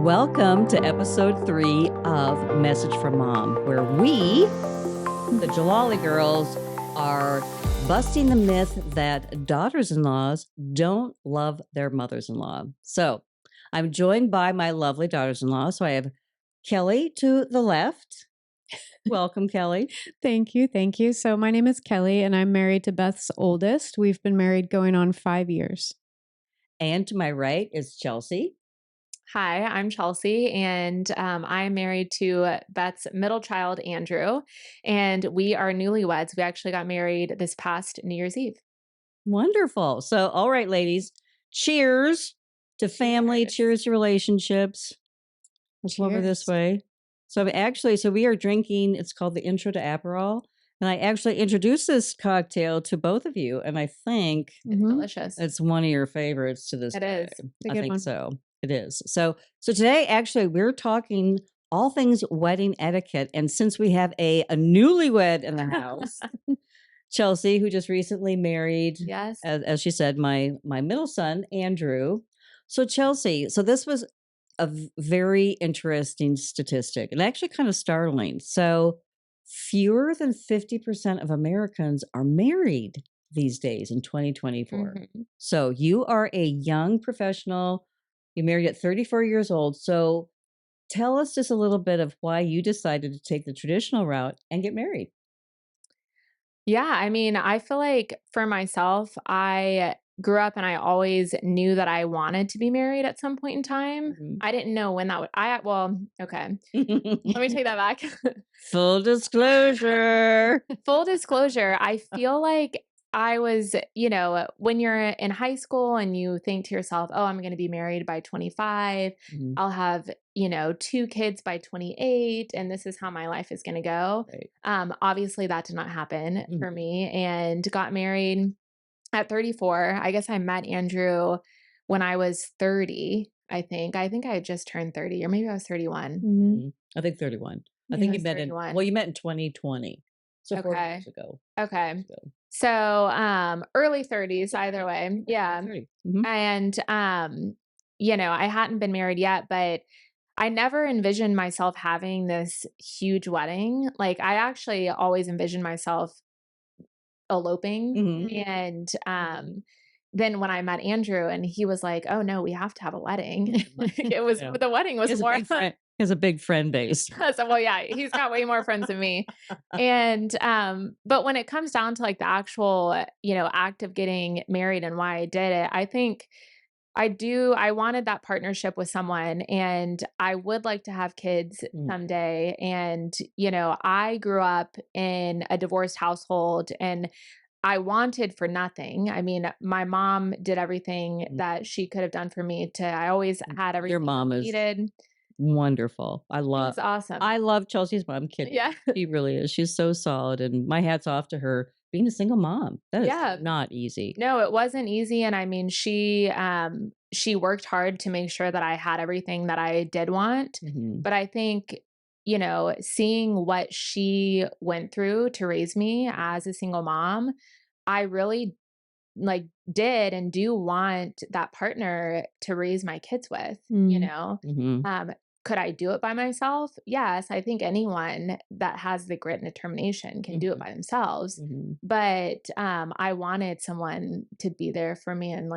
Welcome to episode 3 of Message from Mom, where we, the Jalali girls, are busting the myth that daughters-in-laws don't love their mothers-in-law. So I'm joined by my lovely daughters-in-law. So I have Kelly to the left. Welcome, Kelly. Thank you. Thank you. So my name is Kelly and I'm married to Beth's oldest. We've been married going on 5 years. And to my right is Chelsea. Hi, I'm Chelsea, and I'm married to Beth's middle child, Andrew, and we are newlyweds. We actually got married this past New Year's Eve. Wonderful. So, all right, ladies, cheers to family, cheers to relationships. Let's over this way. So we are drinking, it's called the Intro to Aperol. And I actually introduced this cocktail to both of you. And I think It's delicious. It's one of your favorites to this It day. is. I think so. It is. So today, actually, we're talking all things wedding etiquette. And since we have a newlywed in the house, Chelsea, who just recently married, Yes, as she said, my middle son, Andrew. So Chelsea, so this was a very interesting statistic and actually kind of startling. So fewer than 50% of Americans are married these days in 2024. So you are a young professional. You married at 34 years old. So tell us just a little bit of why you decided to take the traditional route and get married. Yeah, I mean, I feel like for myself, I grew up and I always knew that I wanted to be married at some point in time. I didn't know when that would, okay. Let me take that back. Full disclosure. Full disclosure, I feel like I was, when you're in high school and you think to yourself, oh, I'm going to be married by 25. I'll have, 2 kids by 28, and this is how my life is going to go. Right. Obviously, that did not happen for me, and got married at 34. I guess I met Andrew when I was 30, I think. I think I had just turned 30, or maybe I was 31. I think 31. I Yeah, think I you was met 31. you met in 2020. So 4 Okay. years ago. Okay. So, early 30s, either way. Yeah. 30. And, I hadn't been married yet, but I never envisioned myself having this huge wedding. Like, I actually always envisioned myself eloping. And, then when I met Andrew and he was like, oh no, we have to have a wedding. The wedding was more. He has a big friend base. So, well, yeah, he's got way more friends than me. And, but when it comes down to like the actual, act of getting married and why I did it, I think I wanted that partnership with someone, and I would like to have kids someday. And, I grew up in a divorced household and I wanted for nothing. I mean, my mom did everything that she could have done for me. I always had everything Your mom I is needed. Wonderful. It's awesome. I love Chelsea's mom. Kidding. Yeah. She really is. She's so solid, and my hat's off to her being a single mom. That is not easy. No, it wasn't easy. And I mean, she worked hard to make sure that I had everything that I did want. But I think, seeing what she went through to raise me as a single mom, I really did and do want that partner to raise my kids with, could I do it by myself? Yes. I think anyone that has the grit and determination can do it by themselves. But I wanted someone to be there for me and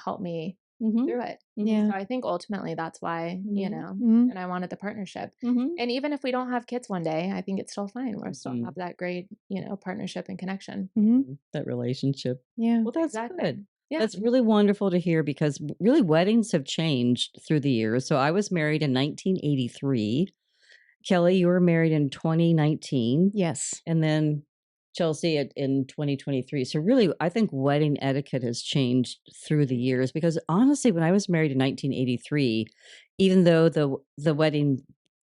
help me through it. Yeah. So I think ultimately that's why, and I wanted the partnership. And even if we don't have kids one day, I think it's still fine. We'll still have that great, partnership and connection. That relationship. Yeah. Well, that's good. Yeah. That's really wonderful to hear because really weddings have changed through the years. So I was married in 1983. Kelly, you were married in 2019. Yes. And then Chelsea in 2023. So really, I think wedding etiquette has changed through the years because honestly, when I was married in 1983, even though the wedding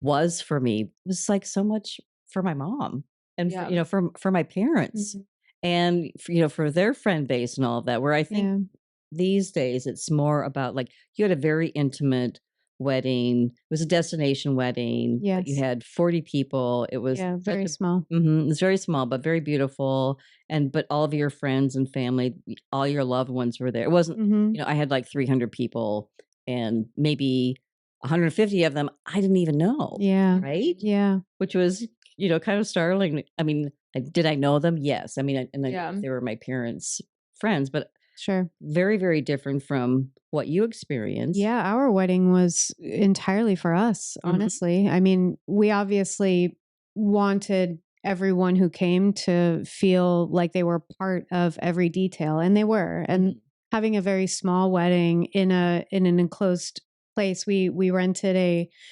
was for me, it was like so much for my mom and for my parents. And for their friend base and all of that, where I think these days it's more about like you had a very intimate wedding. It was a destination wedding. Yes. You had 40 people. It was very small. It was very small, but very beautiful. But all of your friends and family, all your loved ones were there. It wasn't, I had like 300 people and maybe 150 of them I didn't even know. Yeah. Right. Yeah. Which was, kind of startling. I mean, did I know them? Yes. I mean, Yeah. they were my parents' friends, but Sure. very, very different from what you experienced. Yeah, our wedding was entirely for us, honestly. I mean, we obviously wanted everyone who came to feel like they were part of every detail, and they were. And having a very small wedding in an enclosed place, we rented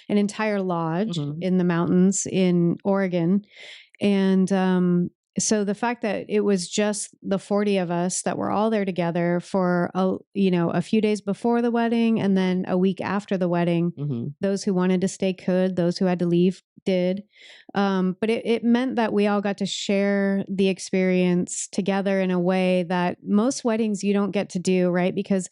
an entire lodge in the mountains in Oregon. And so the fact that it was just the 40 of us that were all there together for a few days before the wedding and then a week after the wedding, those who wanted to stay could, those who had to leave did. But it meant that we all got to share the experience together in a way that most weddings you don't get to do, right? Because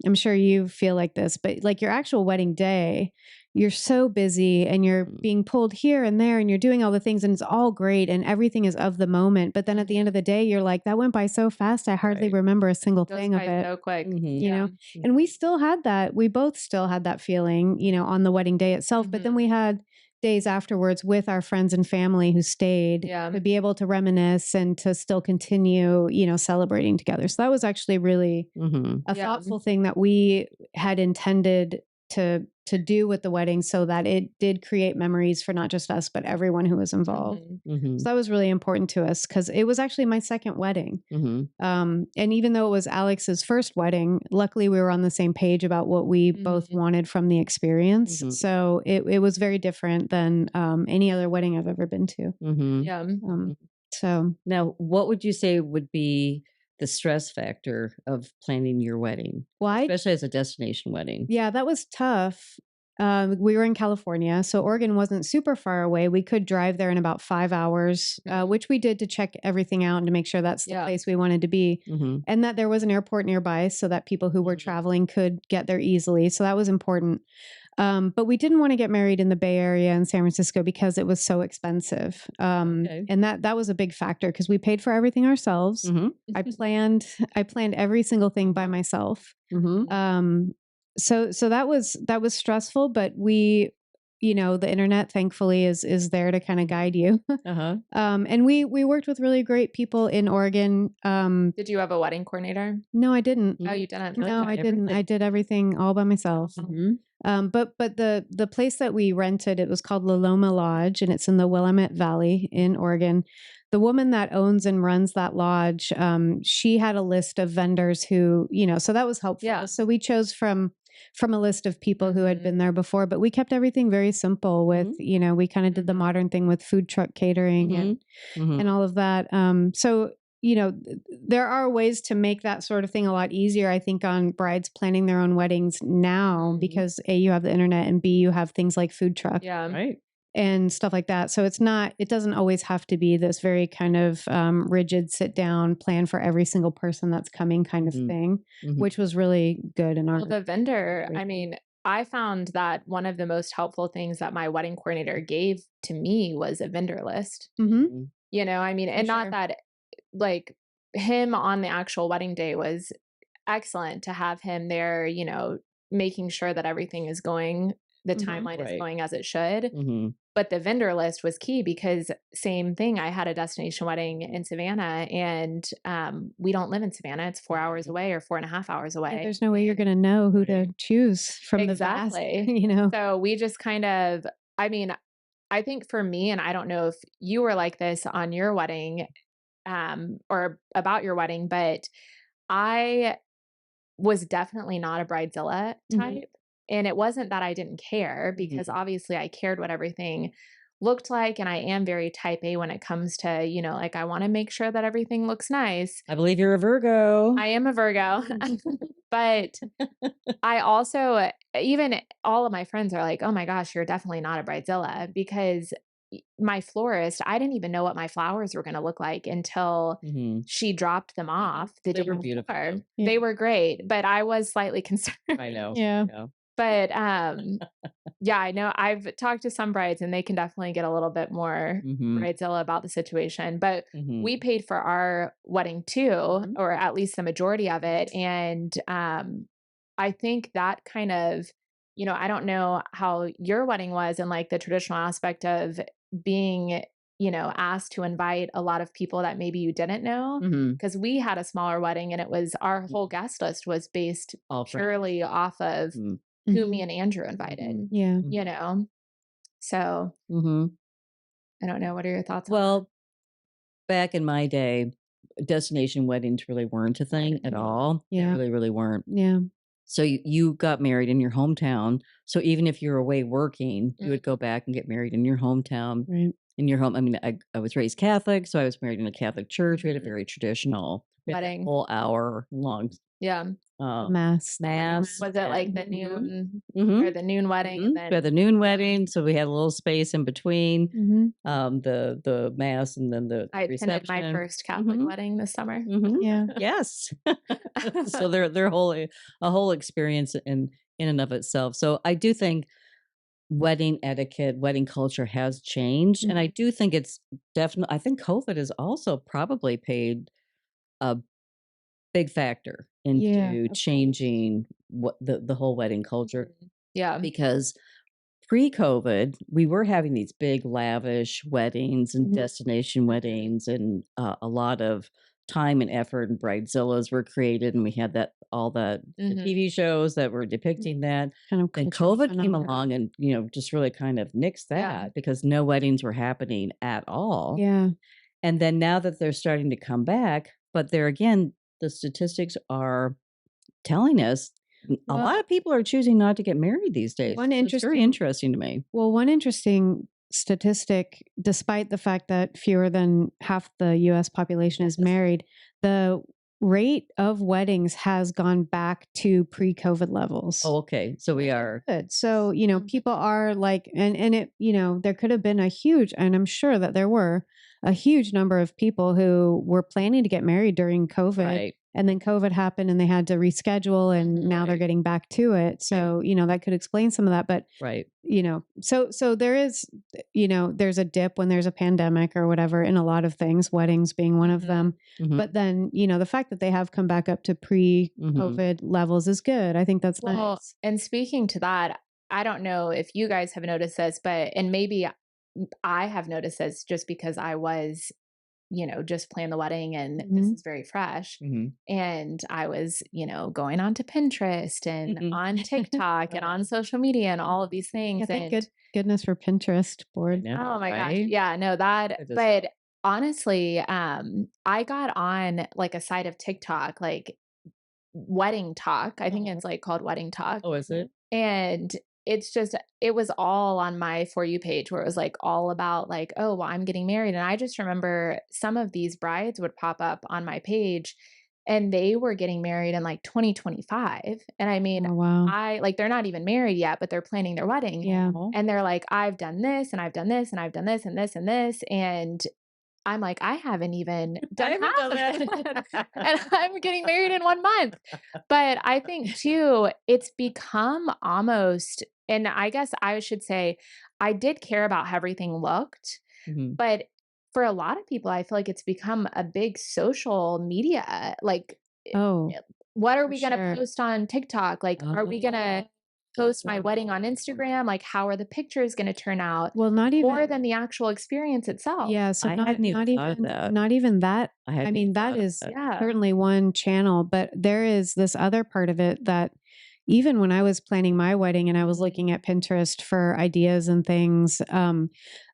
I'm sure you feel like this, but like your actual wedding day, you're so busy and you're being pulled here and there and you're doing all the things and it's all great and everything is of the moment. But then at the end of the day, you're like, that went by so fast. I hardly remember a single thing of it. So quick. You know, and we still had that. We both still had that feeling, on the wedding day itself. But then we had days afterwards with our friends and family who stayed to be able to reminisce and to still continue, celebrating together. So that was actually really a thoughtful thing that we had intended to do with the wedding so that it did create memories for not just us, but everyone who was involved. So that was really important to us because it was actually my second wedding. And even though it was Alex's first wedding, luckily we were on the same page about what we both wanted from the experience. So it was very different than any other wedding I've ever been to. Yeah. So now, what would you say would be the stress factor of planning your wedding, especially as a destination wedding? Yeah, that was tough. We were in California, so Oregon wasn't super far away. We could drive there in about 5 hours, which we did to check everything out and to make sure that's the place we wanted to be, and that there was an airport nearby so that people who were traveling could get there easily. So that was important. But we didn't want to get married in the Bay Area in San Francisco because it was so expensive. And that was a big factor because we paid for everything ourselves. I planned every single thing by myself. So that was stressful, but we, the internet thankfully is there to kind of guide you. And we worked with really great people in Oregon. Did you have a wedding coordinator? No, I didn't. Oh, you didn't? No, I didn't. I did everything all by myself. But the place that we rented, it was called La Loma Lodge, and it's in the Willamette Valley in Oregon. The woman that owns and runs that lodge, she had a list of vendors who, so that was helpful. Yeah. So we chose from a list of people who had been there before, but we kept everything very simple with, we kind of did the modern thing with food truck catering and all of that. So there are ways to make that sort of thing a lot easier, I think, on brides planning their own weddings now, because A, you have the internet, and B, you have things like food truck and stuff like that. So it doesn't always have to be this very kind of rigid sit down plan for every single person that's coming kind of thing, which was really good in our. Well, the vendor, I mean, I found that one of the most helpful things that my wedding coordinator gave to me was a vendor list. I mean, and not that like him on the actual wedding day was excellent to have him there, making sure that everything is going, the timeline is going as it should. But the vendor list was key because same thing, I had a destination wedding in Savannah and we don't live in Savannah. It's 4 hours away or 4.5 hours away. Yeah, there's no way you're going to know who to choose from the vast, So we just kind of, I mean, I think for me, and I don't know if you were like this on your wedding, or about your wedding, but I was definitely not a bridezilla type. And it wasn't that I didn't care, because obviously I cared what everything looked like. And I am very type A when it comes to, like I want to make sure that everything looks nice. I believe you're a Virgo. I am a Virgo. But I also, even all of my friends are like, oh my gosh, you're definitely not a bridezilla, because my florist, I didn't even know what my flowers were going to look like until she dropped them off. They were beautiful. Yeah. They were great, but I was slightly concerned. I know. Yeah. But yeah, I know I've talked to some brides and they can definitely get a little bit more bridezilla about the situation, but we paid for our wedding too, or at least the majority of it. And I think that kind of you know, I don't know how your wedding was and like the traditional aspect of being, you know, asked to invite a lot of people that maybe you didn't know. Because we had a smaller wedding and it was our whole guest list was based purely off of who me and Andrew invited. Yeah. You know? So I don't know. What are your thoughts on that? Well, back in my day, destination weddings really weren't a thing at all. Yeah. They really, really weren't. Yeah. So you got married in your hometown. So even if you're away working, you would go back and get married in your hometown. Right. In your home. I mean, I was raised Catholic, so I was married in a Catholic church. We had a very traditional Wedding. whole hour long Mass. Was it like the noon or the noon wedding? And then we had the noon wedding, so we had a little space in between the mass and then the I attended my reception. first Catholic wedding this summer. Yeah. Yes. So they're a whole experience in and of itself. So I do think wedding etiquette, wedding culture has changed. And I do think it's definitely, I think COVID has also probably played a big factor into changing what the whole wedding culture. Yeah. Because pre-COVID, we were having these big lavish weddings and destination weddings, and a lot of time and effort and bridezillas were created, and we had that all the TV shows that were depicting that. And COVID came along and just really kind of nixed that because no weddings were happening at all. Yeah. And then now that they're starting to come back, but there again, the statistics are telling us a lot of people are choosing not to get married these days. It's very interesting to me. Well, one interesting statistic, despite the fact that fewer than half the U.S. population is married, the rate of weddings has gone back to pre-COVID levels. Oh, okay. So we are good. So, people are like, and it, there could have been and I'm sure that there were a huge number of people who were planning to get married during COVID. Right. And then COVID happened and they had to reschedule and now they're getting back to it. So, that could explain some of that. But, so there is, there's a dip when there's a pandemic or whatever in a lot of things, weddings being one of them. But then, the fact that they have come back up to pre-COVID levels is good. I think that's nice. And speaking to that, I don't know if you guys have noticed this, and maybe I have noticed this just because I was just plan the wedding and this is very fresh. And I was, going on to Pinterest and on TikTok and on social media and all of these things. Yeah, thank goodness for Pinterest board. Oh my gosh. Yeah, no, but honestly, I got on like a site of TikTok, like Wedding Talk. I think it's like called Wedding Talk. Oh, is it? And it was all on my For You page where it was like all about like, oh, well, I'm getting married. And I just remember some of these brides would pop up on my page and they were getting married in like 2025. And I mean, they're not even married yet, but they're planning their wedding. Yeah. And they're like, I've done this and I've done this and I've done this and this and this. And I'm like, I haven't even done that. And I'm getting married in 1 month. But I think too, it's become almost, and I guess I should say, I did care about how everything looked, but for a lot of people, I feel like it's become a big social media. Like, what are we going to post on TikTok? Like, are we going to post my wedding on Instagram? Like, how are the pictures going to turn out? Well, not even more than the actual experience itself. Yeah. So not even that. I mean, that is that. certainly one channel, but there is this other part of it that even when I was planning my wedding and I was looking at Pinterest for ideas and things,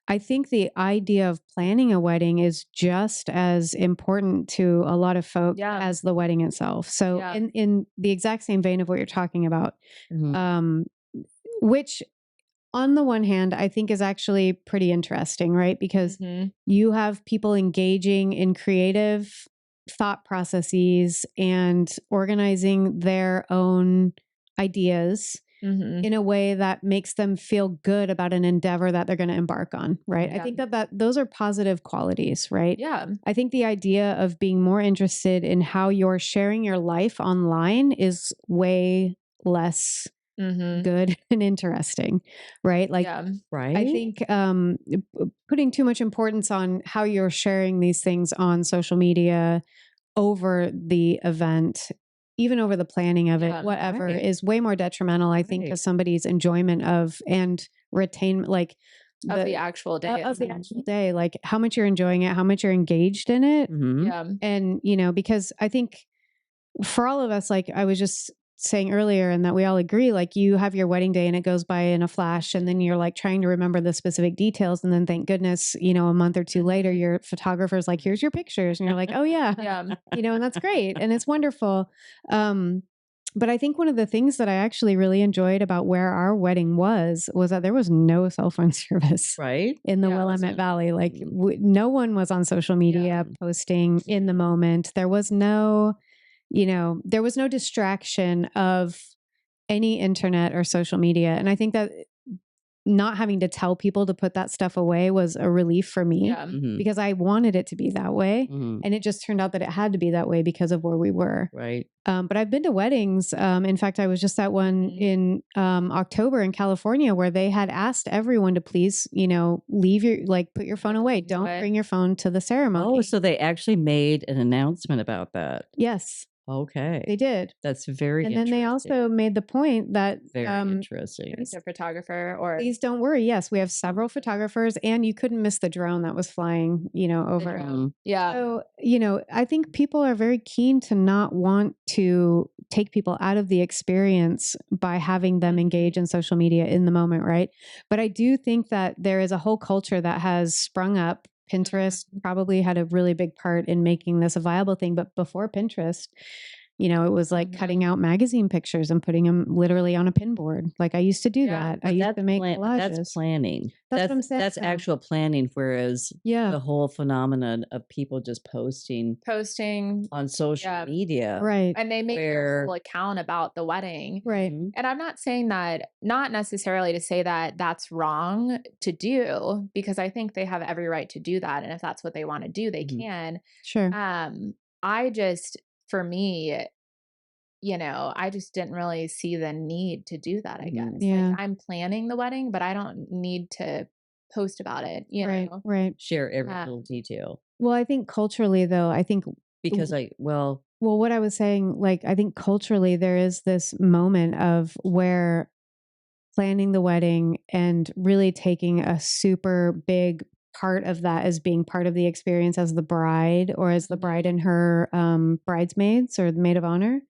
I think the idea of planning a wedding is just as important to a lot of folk as the wedding itself. So in the exact same vein of what you're talking about, which on the one hand, I think is actually pretty interesting, right? Because you have people engaging in creative thought processes and organizing their own ideas in a way that makes them feel good about an endeavor that they're going to embark on, right? I think that those are positive qualities, right? Yeah. I think the idea of being more interested in how you're sharing your life online is way less good and interesting, right? Like, right. I think putting too much importance on how you're sharing these things on social media over the event even over the planning of it, Yeah. whatever, Right. is way more detrimental, I think, to Right. somebody's enjoyment of and retain like Of the actual day of the itself. actual day, like how much you're enjoying it, how much you're engaged in it. Mhm. Yeah. And, you know, because I think for all of us, like I was just saying earlier, and that we all agree, like you have your wedding day and it goes by in a flash, and then you're like trying to remember the specific details. And then thank goodness, you know, a month or two later, your photographer's like, here's your pictures. And you're like, oh yeah, Yeah. you know, and that's great. And it's wonderful. But I think one of the things that I actually really enjoyed about where our wedding was that there was no cell phone service Right. in the Yeah, it Willamette wasn't. Valley. Like no one was on social media posting in the moment. There was no, you know, there was no distraction of any internet or social media. And I think that not having to tell people to put that stuff away was a relief for me Yeah. Mhm. because I wanted it to be that way. Mhm. And it just turned out that it had to be that way because of where we were. Right. But I've been to weddings. In fact, I was just at one in October in California where they had asked everyone to please, you know, leave your, like, put your phone away. Don't bring your phone to the ceremony. Oh, so they actually made an announcement about that. Yes, Okay. they did. That's very And then interesting. they also made the point that Very interesting. It's a photographer or please don't worry. Yes, we have several photographers, and you couldn't miss the drone that was flying, you know, over. Mhm. Yeah. So, you know, I think people are very keen to not want to take people out of the experience by having them engage in social media in the moment, right? But I do think that there is a whole culture that has sprung up. Pinterest probably had a really big part in making this a viable thing. But before Pinterest, you know, it was like cutting out magazine pictures and putting them literally on a pinboard. Like I used to do that. I But used to make collages. that's planning. That's what I'm saying. That's actual planning, whereas Yeah. the whole phenomenon of people just posting on social media. Right. And they make where a full account about the wedding. Right. And I'm not saying that, not necessarily to say that that's wrong to do, because I think they have every right to do that. And if that's what they want to do, they can. Sure. I just, for me, you know, I just didn't really see the need to do that, I guess. Yeah. Like I'm planning the wedding, but I don't need to post about it, you Right. know? Right. share every little detail. Well, I think culturally, though, I think Because well, what I was saying, like, I think culturally there is this moment of where planning the wedding and really taking a super big part of that as being part of the experience as the bride or as the bride and her bridesmaids or the maid of honor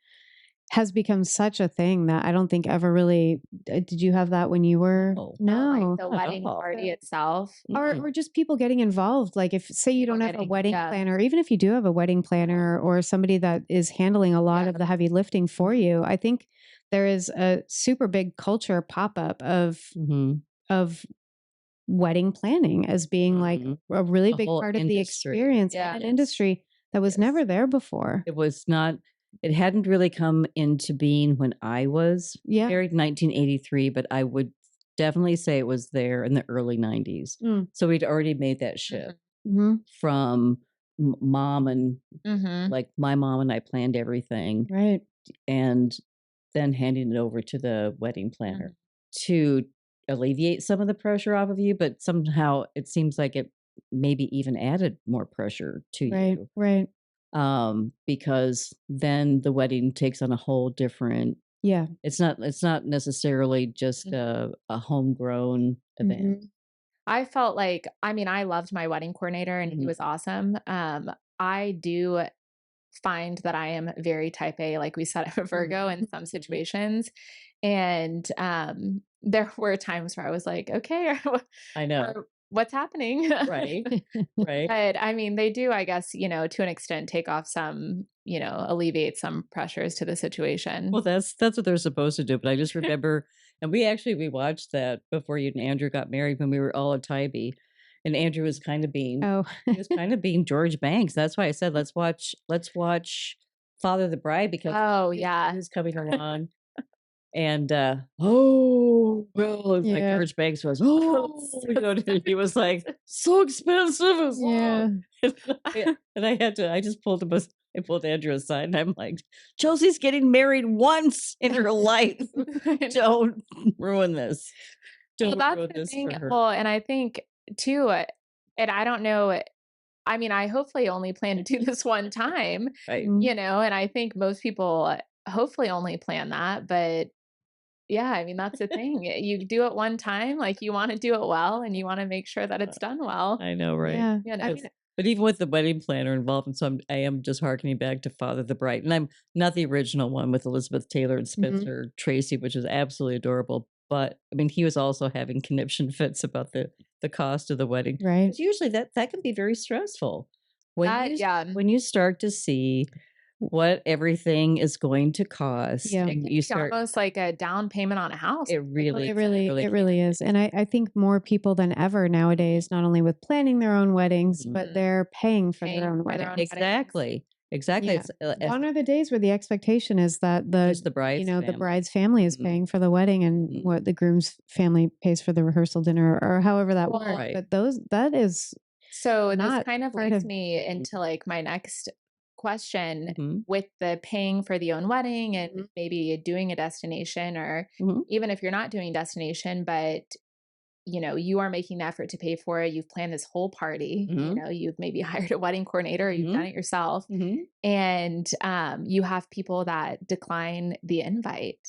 has become such a thing that I don't think ever really did you have that when you were Like the wedding party itself. or just people getting involved. Like if say you don't have a wedding planner, even if you do have a wedding planner or somebody that is handling a lot of the heavy lifting for you, I think there is a super big culture pop-up of wedding planning as being like a really big part of the experience in an industry that was never there before. It was not, it hadn't really come into being when I was married in 1983, but I would definitely say it was there in the early 90s. So we'd already made that shift from mom and like my mom and I planned everything. Right. And then handing it over to the wedding planner to alleviate some of the pressure off of you. But somehow it seems like it maybe even added more pressure to you. Right. Because then the wedding takes on a whole different. It's not necessarily just a homegrown event. I felt like, I mean, I loved my wedding coordinator and he was awesome. I do find that I am very type A, like we said, I'm a Virgo in some situations. And there were times where I was like, okay, I know. What's happening? Right. Right. But I mean, they do, I guess, you know, to an extent, take off some, you know, alleviate some pressures to the situation. Well, that's what they're supposed to do. But I just remember, and we watched that before you and Andrew got married when we were all at Tybee. And Andrew was kind of being, he was kind of being George Banks. That's why I said, let's watch Father of the Bride because he's coming along. And well, it's like George Banks was, you know, he was like, so expensive as well. And I just pulled I pulled Andrew aside and I'm like, Chelsea's getting married once in her life. Don't ruin this. Don't ruin this for her. Well, and I think too, and I don't know, I mean, I hopefully only plan to do this one time, you know, and I think most people hopefully only plan that. But yeah, I mean, that's the thing. You do it one time, like you want to do it well and you want to make sure that it's done well. I know, right? Yeah. You know, I mean, But even with the wedding planner involved, and so I am just harkening back to Father the Bride, and I'm not the original one with Elizabeth Taylor and Spencer Tracy, which is absolutely adorable. But I mean, he was also having conniption fits about the cost of the wedding. right. Because usually that can be very stressful yeah. when you start to see what everything is going to cost, Yeah. and you start. Almost like a down payment on a house. It really is. And I think more people than ever nowadays, not only with planning their own weddings, but they're paying for their own wedding. Exactly. Yeah. It's Gone are the days where the expectation is that just the bride's the family. bride's family is paying for the wedding and what the groom's family pays for the rehearsal dinner or however that works. Right. But that is so not this kind of part leads of- me into like my next question with the paying for the own wedding and maybe doing a destination, or even if you're not doing destination, but you know, you are making the effort to pay for it. You've planned this whole party, you know, you've maybe hired a wedding coordinator, or you've done it yourself. And you have people that decline the invite.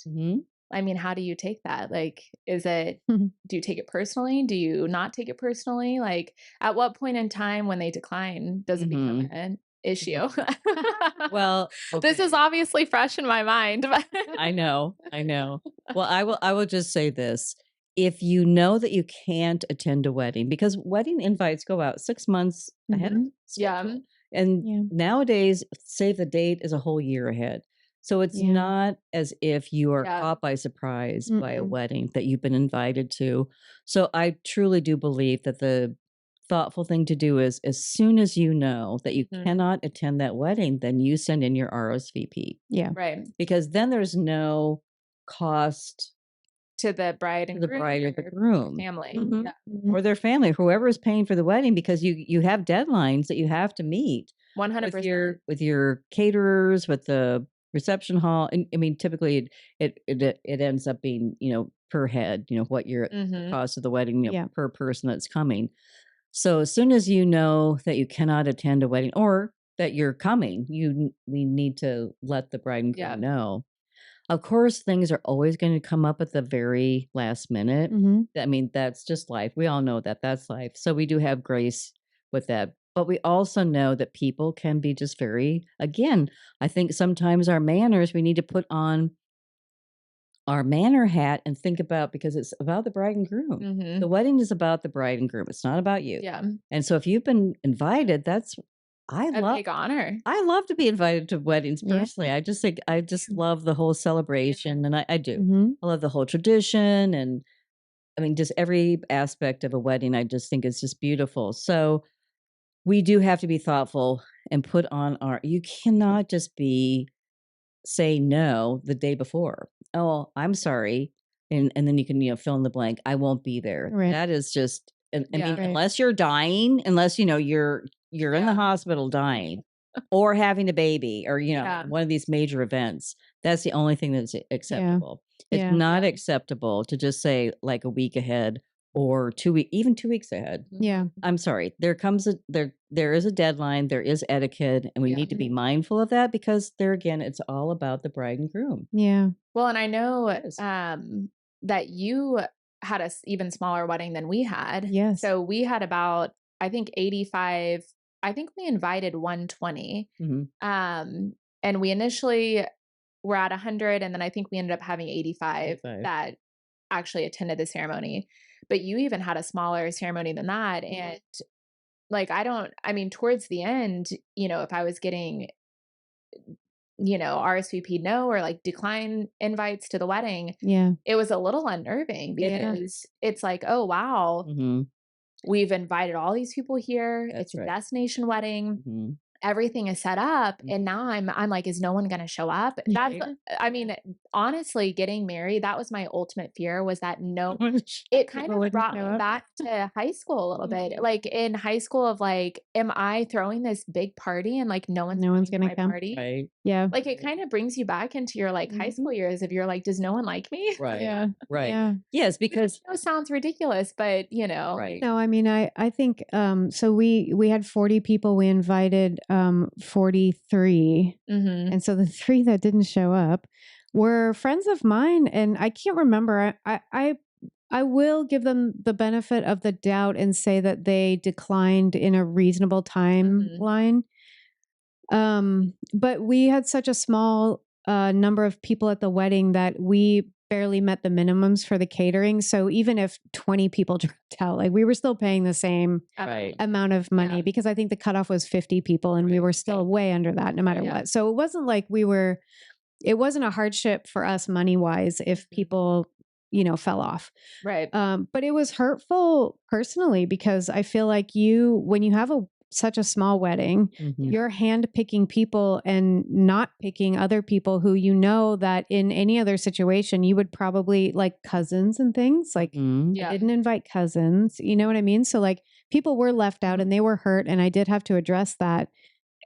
I mean, how do you take that? Like, is it, do you take it personally? Do you not take it personally? Like, at what point in time when they decline does it become an issue? Well, this is obviously fresh in my mind. But I know. Well, I will just say this. If you know that you can't attend a wedding, because wedding invites go out 6 months ahead of schedule. And nowadays, save the date is a whole year ahead. So it's not as if you are caught by surprise by a wedding that you've been invited to. So I truly do believe that the thoughtful thing to do is, as soon as you know that you cannot attend that wedding, then you send in your RSVP. Yeah. right. Because then there's no cost To the bride and to the groom, bride or or the groom. family. Mhm. Yeah. Or their family, whoever is paying for the wedding, because you have deadlines that you have to meet 100%. with your caterers, with the reception hall. And I mean, typically it ends up being, you know, per head, you know, what your cost of the wedding, you know, per person that's coming. So as soon as you know that you cannot attend a wedding or that you're coming, we need to let the bride and groom know. Of course, things are always going to come up at the very last minute. I mean, that's just life. We all know that that's life. So we do have grace with that. But we also know that people can be just very, again, I think sometimes our manners, we need to put on our manner hat and think about, because it's about the bride and groom. The wedding is about the bride and groom. It's not about you. Yeah. And so if you've been invited, that's a big honor. I love to be invited to weddings personally. I just think I just love the whole celebration, and I do. I love the whole tradition, and I mean, just every aspect of a wedding. I just think it's just beautiful. So we do have to be thoughtful and put on our. You cannot just say no the day before. Oh, I'm sorry, and then you can, you know, fill in the blank. I won't be there. Right. That is just. I mean, unless you're dying, unless you know you're in the hospital dying, or having a baby, or you know one of these major events. That's the only thing that's acceptable. It's not acceptable to just say like a week ahead or 2 weeks, even 2 weeks ahead. Yeah. I'm sorry. There is a deadline. There is etiquette, and we need to be mindful of that, because there again, it's all about the bride and groom. Yeah. Well, and I know that you had a even smaller wedding than we had. Yes. So we had about, I think, 85. I think we invited 120. And we initially were at 100, and then I think we ended up having 85 that actually attended the ceremony. But you even had a smaller ceremony than that. And like, I mean, towards the end, you know, if I was getting, you know, RSVP no, or like decline invites to the wedding, it was a little unnerving, because it's like, oh, wow, we've invited all these people here. It's a destination wedding. Everything is set up, and now I'm like, is no one going to show up? That's, I mean, honestly, getting married, that was my ultimate fear, was that it kind of brought me back to high school a little bit. Like in high school, of like, am I throwing this big party and like no one's going to come? Party? Right. Yeah. Like it kind of brings you back into your like high school years, if you're like, does no one like me? Right. Yeah. Right. Yeah. Yes, because it sounds ridiculous, but you know. Right. No, I mean, I think, so we had 40 people we invited. 43. And so the 3 that didn't show up were friends of mine. And I can't remember. I will give them the benefit of the doubt and say that they declined in a reasonable timeline. But we had such a small number of people at the wedding that we barely met the minimums for the catering. So even if 20 people dropped out, like we were still paying the same amount of money because I think the cutoff was 50 people and we were still way under that no matter what. So it wasn't like it wasn't a hardship for us money wise if people, fell off. Right. But it was hurtful personally because I feel like when you have such a small wedding, you're handpicking people and not picking other people who that in any other situation you would probably like cousins and things like I didn't invite cousins, you know what I mean? So like people were left out and they were hurt and I did have to address that.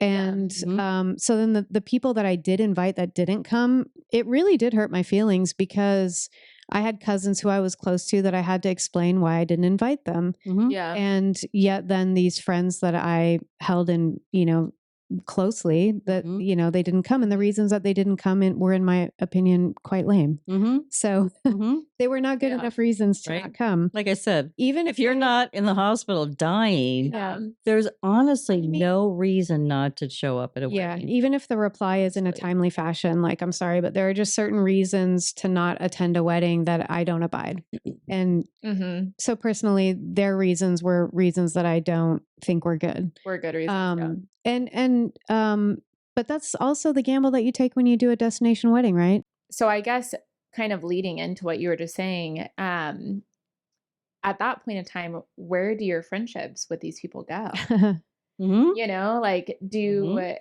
And so then the people that I did invite that didn't come, it really did hurt my feelings because I had cousins who I was close to that I had to explain why I didn't invite them. Yeah. And yet then these friends that I held in, closely that, they didn't come. And the reasons that they didn't come were, in my opinion, quite lame. So they were not good enough reasons to not come. Like I said, even if you're not in the hospital dying, there's honestly no reason not to show up at a wedding. Even if the reply is in a timely fashion, like, I'm sorry, but there are just certain reasons to not attend a wedding that I don't abide. And so personally, their reasons were reasons that I don't think were good. Were good reasons. But that's also the gamble that you take when you do a destination wedding, right? So I guess kind of leading into what you were just saying, at that point in time, where do your friendships with these people go? Like do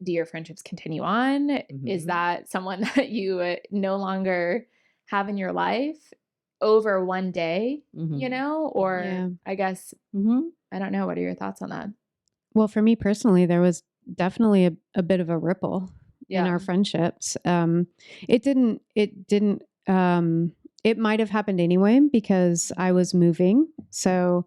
your friendships continue on? Is that someone that you no longer have in your life over one day, or I guess, I don't know. What are your thoughts on that? Well, for me personally, there was definitely a bit of a ripple in our friendships. It might have happened anyway because I was moving. So,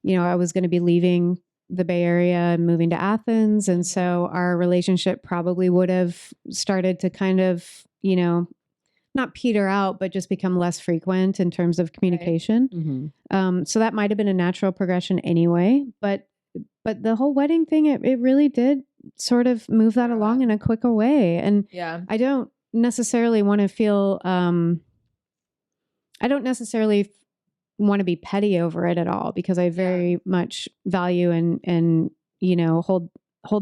I was going to be leaving the Bay Area and moving to Athens. And so our relationship probably would have started to kind of, not peter out, but just become less frequent in terms of communication. So that might have been a natural progression anyway, but the whole wedding thing, it really did sort of move that along in a quicker way. And I don't necessarily want to feel, I don't necessarily want to be petty over it at all because I very much value and hold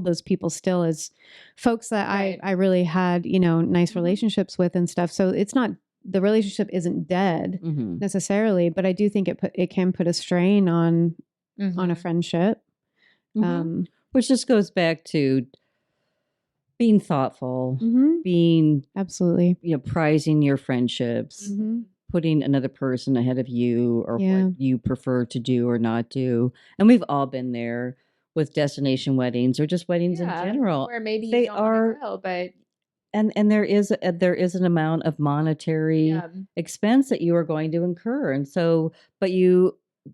those people still as folks that I really had, nice relationships with and stuff. So it's not, the relationship isn't dead necessarily, but I do think it can put a strain on a friendship. Which just goes back to being thoughtful, being absolutely, prizing your friendships, putting another person ahead of you or what you prefer to do or not do. And we've all been there with destination weddings or just weddings in general. Or maybe you don't want to go, but and there is an amount of monetary expense that you are going to incur. And so,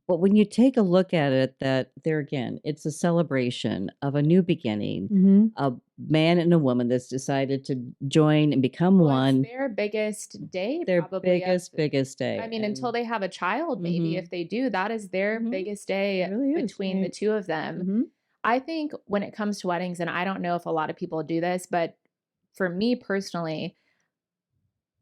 but when you take a look at it, that there again, it's a celebration of a new beginning, a man and a woman that's decided to join and become one. It's their biggest day, their probably biggest day. I mean, until they have a child, maybe if they do, that is their biggest day really between the two of them. I think when it comes to weddings, and I don't know if a lot of people do this, but for me personally,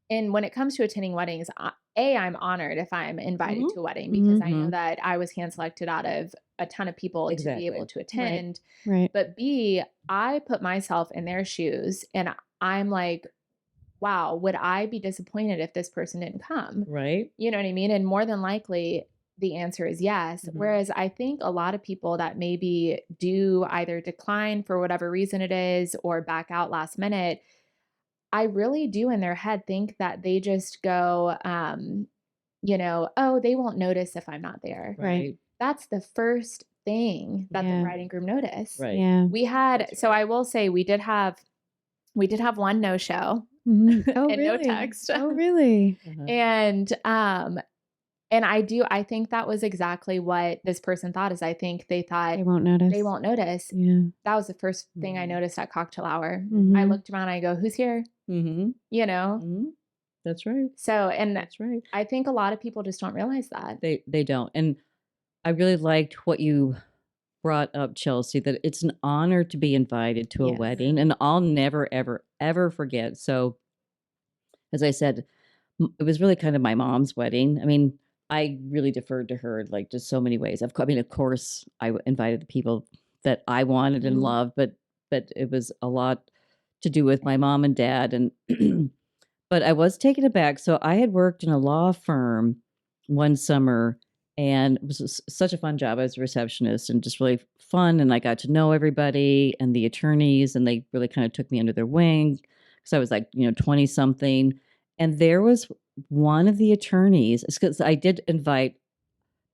and when it comes to attending weddings, I'm honored if I'm invited to a wedding because I know that I was hand selected out of a ton of people to be able to attend. Right. But B, I put myself in their shoes and I'm like, wow, would I be disappointed if this person didn't come? Right. You know what I mean? And more than likely, the answer is yes. Whereas I think a lot of people that maybe do either decline for whatever reason it is or back out last minute, I really do in their head think that they just go, oh, they won't notice if I'm not there. Right. That's the first thing that the bride and groom notice. Right. Yeah. We had, so I will say we did have one no-show Oh, and really? no text. Oh, really? And And I think that was exactly what this person thought, is I think they thought They won't notice. they won't notice. Yeah. That was the first thing I noticed at cocktail hour. I Mhm. looked around, I go, who's here? You know? That's right. So, and That's right. I think a lot of people just don't realize that. They don't. And I really liked what you brought up, Chelsea, that it's an honor to be invited to a Yes. wedding, and I'll never, ever, ever forget. So, as I said, it was really kind of my mom's wedding. I mean, I really deferred to her like just so many ways. I mean, of course, invited the people that I wanted and loved, but it was a lot to do with my mom and dad, and but I was taken aback. So I had worked in a law firm one summer, and it was such a fun job. I was a receptionist and just really fun. And I got to know everybody and the attorneys, and they really kind of took me under their wing because I was like, 20 something. And there was one of the attorneys, because I did invite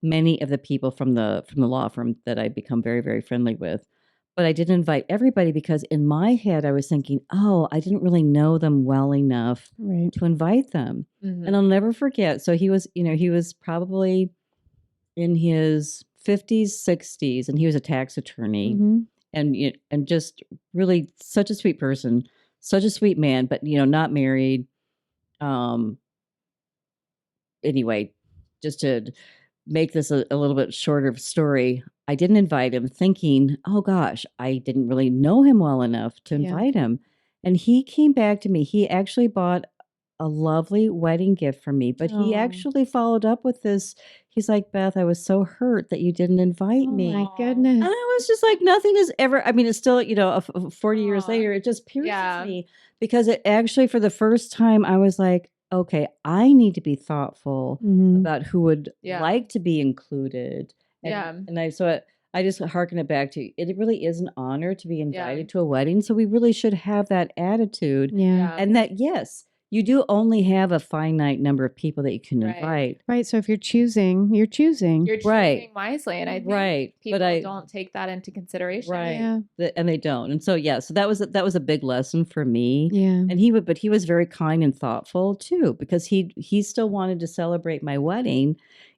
many of the people from the law firm that I become very, very friendly with. But I didn't invite everybody because in my head I was thinking, oh, I didn't really know them well enough to invite them. And I'll never forget. So he was probably in his 50s, 60s, and he was a tax attorney, and just really such a sweet person, such a sweet man, but not married. Anyway, just to make this a little bit shorter of a story, I didn't invite him thinking, oh gosh, I didn't really know him well enough to invite him. And he came back to me. He actually bought a lovely wedding gift for me, but he actually followed up with this. He's like, Beth, I was so hurt that you didn't invite me. My And goodness. I was just like, nothing is ever, I mean, it's still, 40 years later, it just pierces me because it actually, for the first time, I was like, okay, I need to be thoughtful about who would like to be included. And I just hearken it back to, it really is an honor to be invited to a wedding. So we really should have that attitude. And that, yes, you do only have a finite number of people that you can invite. Right. So if you're choosing, you're choosing. You're choosing wisely. And I think people but don't take that into consideration. Yeah. And they don't. And so, so that was a big lesson for me. Yeah. And but he was very kind and thoughtful too, because he still wanted to celebrate my wedding,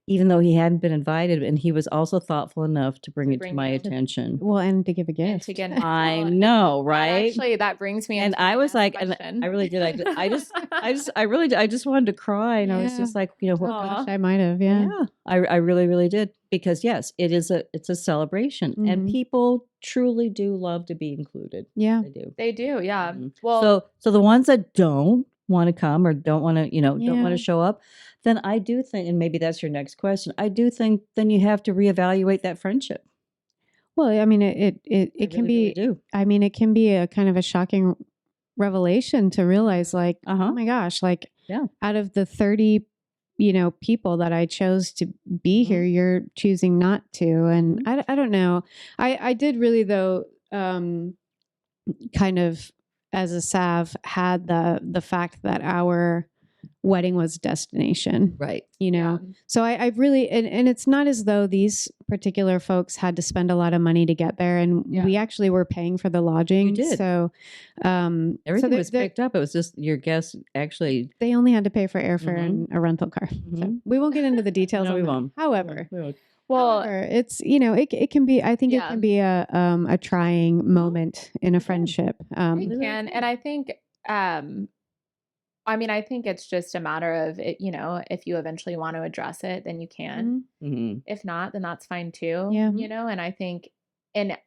even though he hadn't been invited. And he was also thoughtful enough to bring it to my attention. Well, and to give a gift. I know, right? Actually, that brings me. And I was like, and I really did. I just wanted to cry, and I was just like, what? Gosh, I might have, I really, really did, because yes, it's a celebration, and people truly do love to be included. Yeah, they do. Yeah. Well, so the ones that don't want to come or don't want to, don't want to show up, then I do think, and maybe that's your next question, I do think then you have to reevaluate that friendship. Well, I mean, it can be. Really I mean, it can be a kind of a shocking revelation to realize, like, oh my gosh, like, out of the 30, people that I chose to be here, you're choosing not to, and I don't know. I did really though, kind of as a salve had the fact that our wedding was destination, right? So I really, and it's not as though these particular folks had to spend a lot of money to get there, and we actually were paying for the lodging. You did. So everything was picked up. It was just your guests actually, they only had to pay for airfare and a rental car. So we won't get into the details. No, we won't. However, well, it's it can be. I think it can be a trying moment in a friendship. It can, and I think. I mean, I think it's just a matter of it, if you eventually want to address it, then you can. If not, then that's fine too. And I think, and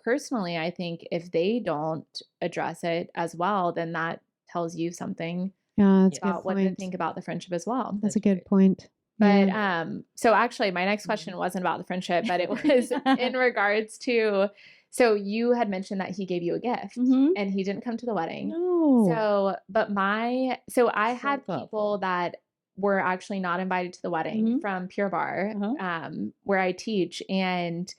personally, I think if they don't address it as well, then that tells you something about what to think about the friendship as well. That's a good point. But so actually my next question wasn't about the friendship, but it was in regards to, so you had mentioned that he gave you a gift and he didn't come to the wedding. No. So I had people that were actually not invited to the wedding from Pure Bar, where I teach, and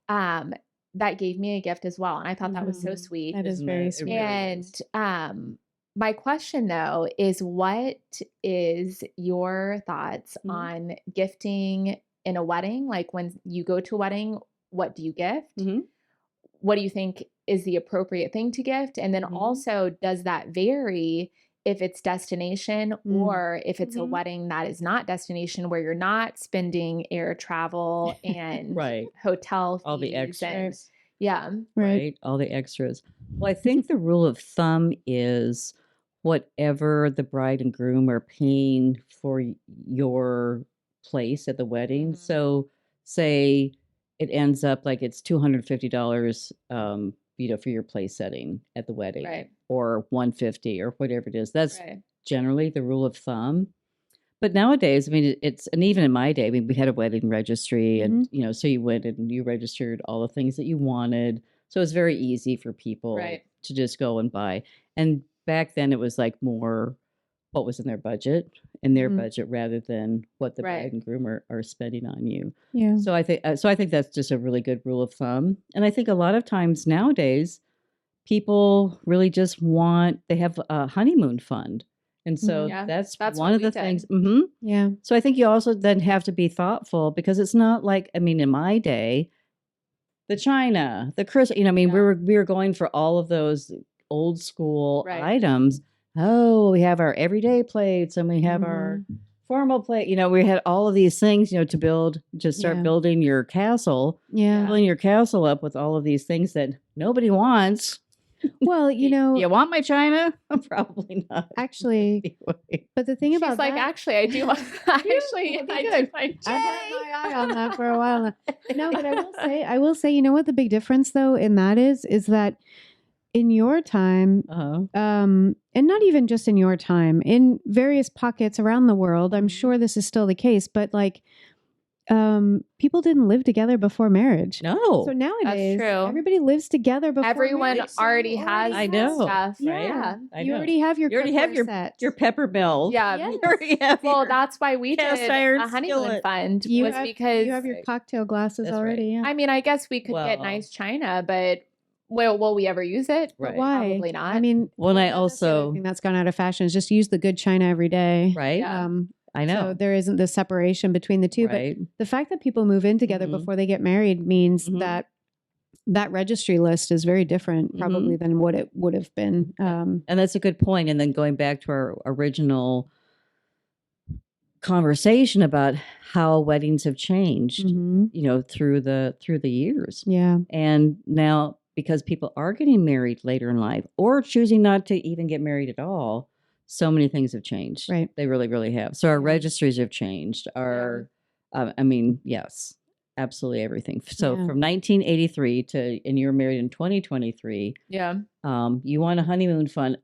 that gave me a gift as well. And I thought that was so sweet. That is very sweet. And my question though is, what is your thoughts on gifting in a wedding? Like when you go to a wedding, what do you gift? What do you think is the appropriate thing to gift? And then also, does that vary if it's destination or if it's a wedding that is not destination, where you're not spending air travel and Right. hotel fees. All the And, extras. yeah. Right. All the extras. Well, I think the rule of thumb is whatever the bride and groom are paying for your place at the wedding. So say it ends up like it's $250, for your place setting at the wedding, Right. or 150 or whatever it is. That's Right. generally the rule of thumb. But nowadays, I mean, and even in my day, I mean, we had a wedding registry, and so you went and you registered all the things that you wanted. So it's very easy for people to just go and buy. And back then, it was like more what was in their budget, rather than what the bride and groom are spending on you. Yeah. So I think that's just a really good rule of thumb. And I think a lot of times nowadays, people really just they have a honeymoon fund. And so that's one of the things. Yeah. So I think you also then have to be thoughtful, because it's not like, I mean, in my day, the china, the crystal, I mean, we were going for all of those old school items. Oh, we have our everyday plates, and we have our formal plate. We had all of these things, to start building your castle. Yeah. Filling your castle up with all of these things that nobody wants. Well, you want my china? Probably not. Actually, but the thing about like, that, actually, I do. Actually, I do. I've had my eye on that for a while now. No, but I will say, you know what the big difference though in that is that in your time, and not even just in your time, in various pockets around the world, I'm sure this is still the case, but like, people didn't live together before marriage. No. So nowadays, That's true. everybody lives together before everyone marriage. already has stuff. Yeah. I You know. already have your You already have your pepper mill. Yeah. Yes. You already have Well, your that's why we cast did iron a honeymoon skillet. fund. because you have your cocktail glasses That's already. Yeah. I mean, I guess we could get nice china, but will we ever use it? Right. Why? Probably not. I mean, Well, and I that's the other also thing that's gone out of fashion is just use the good china every day. right. Yeah. I know. So there isn't the separation between the two. Right. But the fact that people move in together before they get married means that registry list is very different probably than what it would have been. And that's a good point. And then going back to our original conversation about how weddings have changed, through the years. Yeah. And now, because people are getting married later in life or choosing not to even get married at all, so many things have changed. Right. They really, really have. So our registries have changed. Yes, absolutely everything. So from 1983 and you were married in 2023. Yeah. You want a honeymoon fund.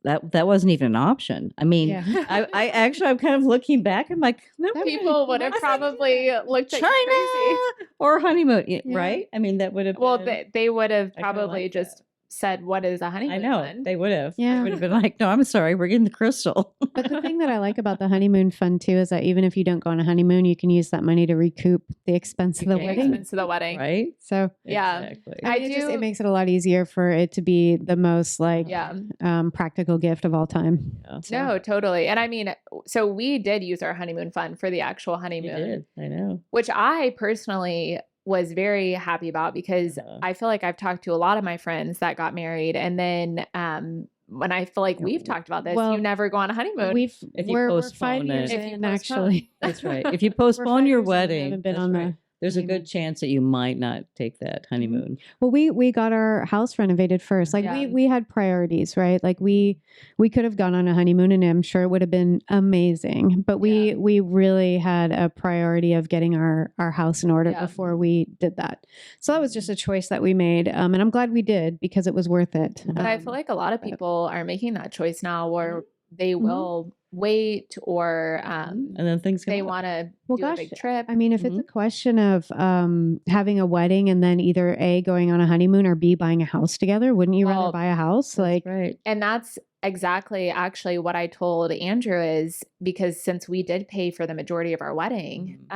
That wasn't even an option. I mean, I'm kind of looking back. I'm like, people would have probably looked at China you crazy. or honeymoon, right? I mean, that would have. Well, been, they would have probably like just said, "What is a honeymoon?" I know fund? they would have. Yeah. They would have been like, "No, I'm sorry, we're getting the crystal." But the thing that I like about the honeymoon fund too is that even if you don't go on a honeymoon, you can use that money to recoup the expense of the wedding. Expense of the wedding, right? So yeah, exactly. It makes it a lot easier for it to be the most practical gift of all time. Yeah. So. No, totally. And I mean, so we did use our honeymoon fund for the actual honeymoon. You did. I know. Which I personally was very happy about, because I feel like I've talked to a lot of my friends that got married, and then when I feel like we've talked about this, you never go on a honeymoon. We're 5 years in, actually. That's right. If you postpone your wedding, haven't been on right. There's a good chance that you might not take that honeymoon. Well, we got our house renovated first. Like we had priorities, right? Like we could have gone on a honeymoon and I'm sure it would have been amazing. But we really had a priority of getting our house in order before we did that. So that was just a choice that we made. And I'm glad we did, because it was worth it. But I feel like a lot of people are making that choice now, where they will wait, or and then things they want to do a big trip. I mean, if it's a question of having a wedding and then either A, going on a honeymoon, or B, buying a house together, wouldn't you rather buy a house? Right. And that's exactly actually what I told Andrew, is because since we did pay for the majority of our wedding,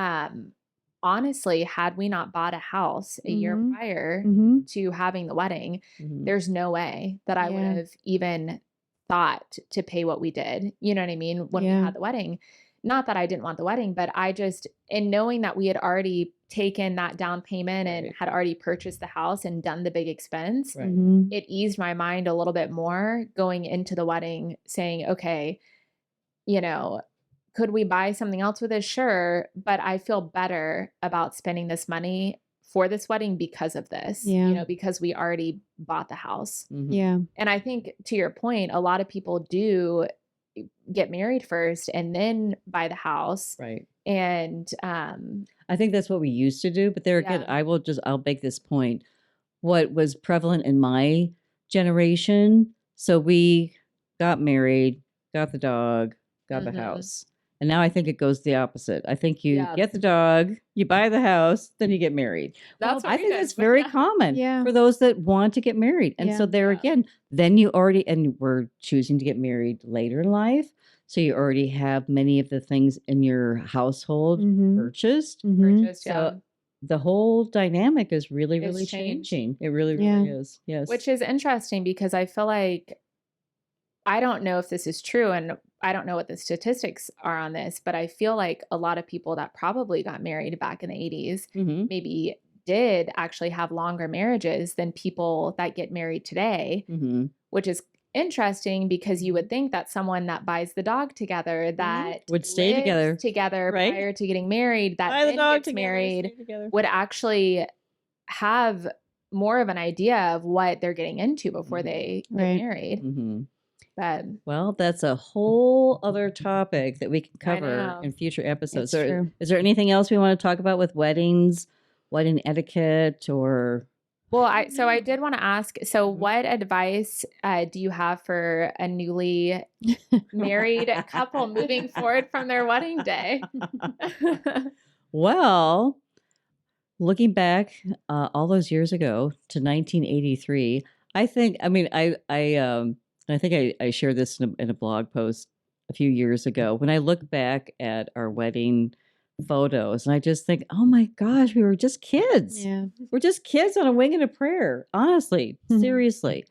honestly, had we not bought a house a year prior to having the wedding, there's no way that I would have even thought to pay what we did. You know what I mean? When we had the wedding. Not that I didn't want the wedding, but I just, in knowing that we had already taken that down payment and had already purchased the house and done the big expense, it eased my mind a little bit more going into the wedding, saying, okay, you know, could we buy something else with this? Sure. But I feel better about spending this money for this wedding because of this, because we already bought the house. Yeah. And I think, to your point, a lot of people do get married first and then buy the house. Right. And I think that's what we used to do. But there again, I'll make this point. What was prevalent in my generation, so we got married, got the dog, got the house. And now I think it goes the opposite. I think you get the dog, you buy the house, then you get married. I think that's very common for those that want to get married. And so there again, then you already, and we're choosing to get married later in life. So you already have many of the things in your household purchased. So the whole dynamic is really, really changing. It really, really is. Yes. Which is interesting because I feel like, I don't know if this is true, and I don't know what the statistics are on this, but I feel like a lot of people that probably got married back in the 80s maybe did actually have longer marriages than people that get married today, which is interesting because you would think that someone that buys the dog together, that would stay together prior to getting married, that then gets married, would actually have more of an idea of what they're getting into before they get married. But, well, that's a whole other topic that we can cover in future episodes. So is there anything else we want to talk about with weddings, wedding etiquette, or? Well, I did want to ask, so what advice do you have for a newly married couple moving forward from their wedding day? Well, looking back all those years ago to 1983, I think I shared this in a blog post a few years ago. When I look back at our wedding photos, and I just think, oh my gosh, we were just kids. Yeah. We're just kids on a wing and a prayer. Honestly, seriously.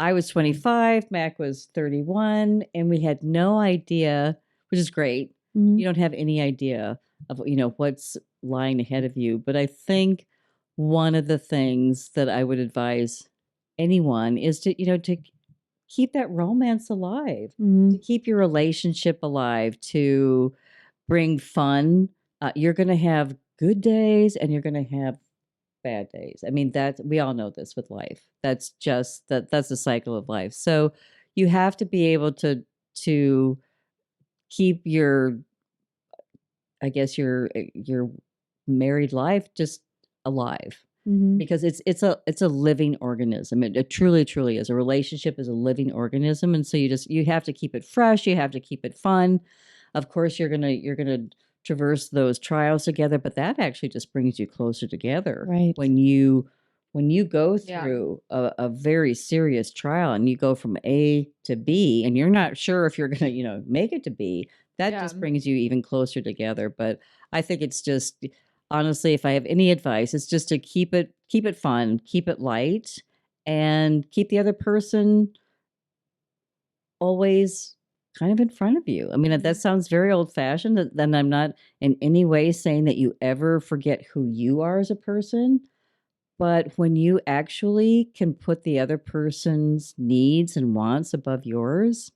I was 25, Mac was 31, and we had no idea, which is great. You don't have any idea of, what's lying ahead of you. But I think one of the things that I would advise anyone is to keep that romance alive, to keep your relationship alive, to bring fun. You're going to have good days and you're going to have bad days. I mean, we all know this with life. That's just that's the cycle of life. So you have to be able to keep your married life just alive. Because it's a living organism. It truly is. A relationship is a living organism, and so you have to keep it fresh. You have to keep it fun. Of course, you're gonna traverse those trials together, but that actually just brings you closer together. Right. When you go through a very serious trial and you go from A to B, and you're not sure if you're gonna make it to B, that just brings you even closer together. But I think it's just. Honestly, if I have any advice, it's just to keep it fun, keep it light, and keep the other person always kind of in front of you. I mean, that sounds very old-fashioned. Then I'm not in any way saying that you ever forget who you are as a person. But when you actually can put the other person's needs and wants above yours,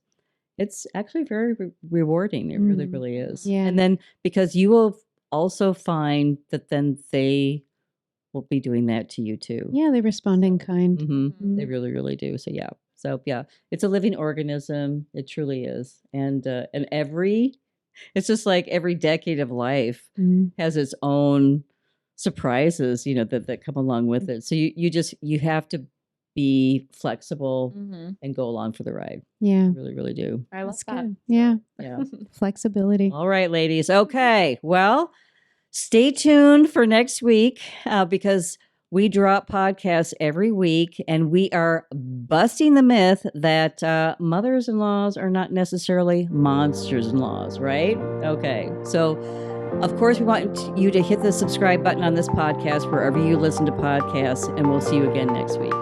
it's actually very rewarding. It really, really is. Yeah. And then because you will also find that then they will be doing that to you too. Yeah, they respond in kind. They really, really do. So yeah, it's a living organism. It truly is. And it's just like every decade of life has its own surprises, that come along with it. So you have to be flexible and go along for the ride. Yeah. You really, really do. I love that. Yeah. Yeah. Flexibility. All right, ladies. Okay. Well, stay tuned for next week because we drop podcasts every week and we are busting the myth that mothers-in-laws are not necessarily monsters-in-laws, right? Okay. So, of course, we want you to hit the subscribe button on this podcast wherever you listen to podcasts, and we'll see you again next week.